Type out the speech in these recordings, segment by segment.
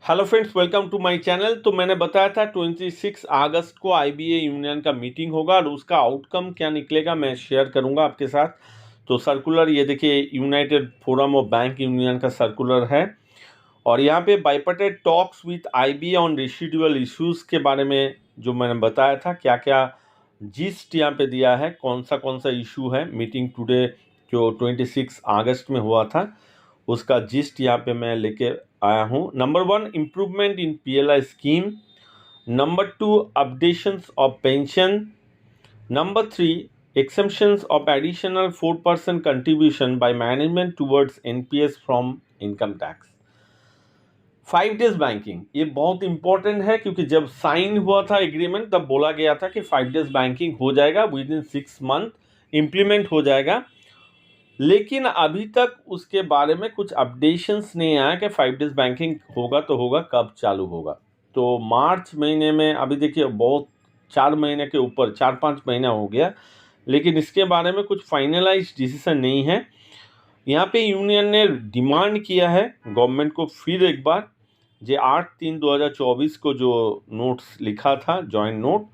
Hello friends, welcome to my channel. तो मैंने बताया था 26 अगस्त को आईबीए यूनियन का मीटिंग होगा और उसका आउटकम क्या निकलेगा मैं शेयर करूंगा आपके साथ। तो सर्कुलर ये देखिए, United Forum of Bank Union का सर्कुलर है और यहाँ पे bipartite talks with IBA on residual issues के बारे में जो मैंने बताया था, क्या क्या जिस्ट यहाँ पे दिया है, कौन सा इशू है। मीटिंग टुडे जो 26 अगस्त में हुआ था उसका जिस्ट यहाँ पे मैं लेके आया हूँ। Number 1, improvement in PLI scheme. Number 2, updations of pension. Number 3, exemptions of additional 4% contribution by management towards NPS from income tax। 5 days banking ये बहुत इंपॉर्टेंट है क्योंकि जब साइन हुआ था एग्रीमेंट तब बोला गया था कि 5 डेज बैंकिंग हो जाएगा, विद इन 6 मंथ इम्प्लीमेंट हो जाएगा। लेकिन अभी तक उसके बारे में कुछ अपडेशंस नहीं आया कि 5 डेज बैंकिंग होगा तो होगा, कब चालू होगा। तो मार्च महीने में अभी देखिए बहुत 4 महीने के ऊपर 4-5 महीना हो गया, लेकिन इसके बारे में कुछ फाइनलाइज डिसीजन नहीं है। यहाँ पे यूनियन ने डिमांड किया है गवर्नमेंट को फिर एक बार, जो 8/3/2024 को जो नोट्स लिखा था जॉइंट नोट,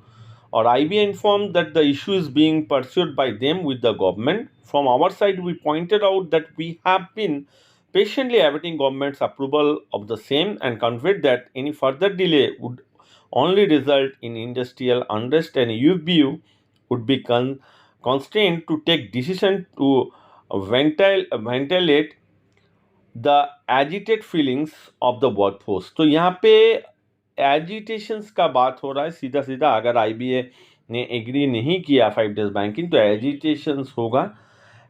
और IBA informed that the issue is being pursued by them with the government. From our side, we pointed out that we have been patiently awaiting government's approval of the same and conveyed that any further delay would only result in industrial unrest and UBU would be constrained to take decision to ventilate the agitate feelings of the workforce। तो यहाँ पे agitations का बात हो रहा है सीधा सीधा। अगर आईबीए ने एग्री नहीं किया 5 डेज बैंकिंग तो एजिटेशंस होगा।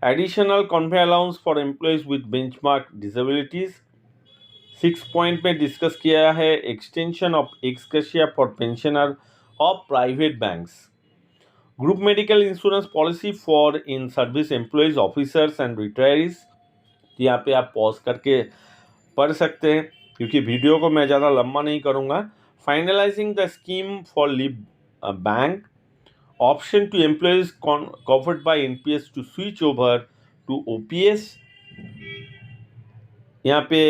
Additional Conway allowance for employees with benchmark disabilities 6 point में डिस्कस किया है। Extension of ex gratia for pensioner of private banks, group medical insurance policy for in service employees officers and retirees. यहाँ पे आप pause करके पढ़ सकते हैं क्योंकि वीडियो को मैं ज़्यादा लंबा नहीं करूँगा। Finalising the scheme for leave bank, option to employees covered by NPS to switch over to OPS. यहाँ पे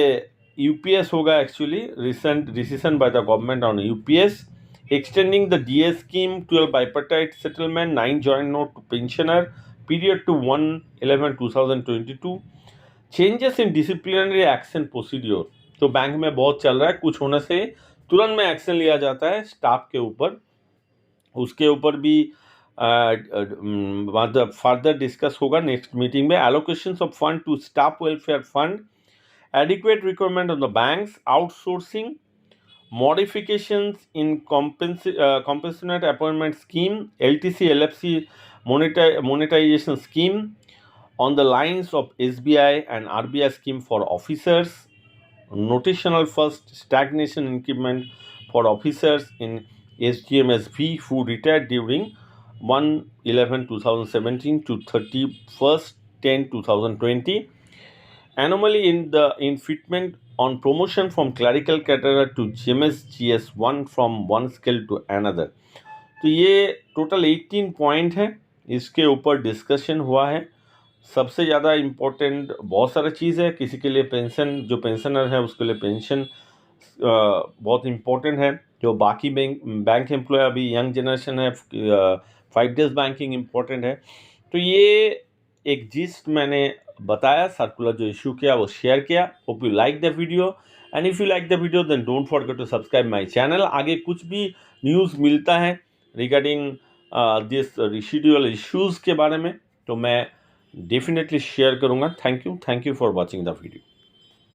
यूपीएस होगा, actually recent decision by the government on UPS. Extending the DA scheme 12 bipartite settlement 9 joint note to pensioner period to 1/11/2022। Changes in disciplinary action procedure, तो bank में बहुत चल रहा है, कुछ होने से तुरंत में एक्शन लिया जाता है स्टाफ के ऊपर। उसके ऊपर भी फर्दर डिस्कस होगा नेक्स्ट मीटिंग में। Allocations of fund to staff welfare fund, adequate requirement on the banks, outsourcing, modifications in compensate appointment scheme, LTC LFC monetisation scheme on the lines of SBI and RBI scheme for officers, notational first stagnation increment for officers in SGMSV who retired during 1/11/2017 to 31/10/2020, anomaly in the fitment on promotion from clerical caterer to GMS GS1 from one skill to another। तो ये total 18 point है, इसके ऊपर discussion हुआ है। सबसे ज़्यादा important बहुत सारा चीज़ है, किसी के लिए पेंशन, जो पेंशनर है उसके लिए पेंशन बहुत इम्पोर्टेंट है। जो बाकी बैंक एम्प्लॉय अभी यंग जनरेशन है, 5 डेज बैंकिंग इम्पोर्टेंट है। तो ये एक जिस्ट मैंने बताया, सर्कुलर जो इशू किया वो शेयर किया। Hope you like the video and if you like the video then don't forget to subscribe my channel. आगे कुछ भी न्यूज़ मिलता है रिगार्डिंग दिस रेसिडुअल इश्यूज़ के बारे में तो मैं डेफिनेटली शेयर करूंगा। Thank you for watching the video.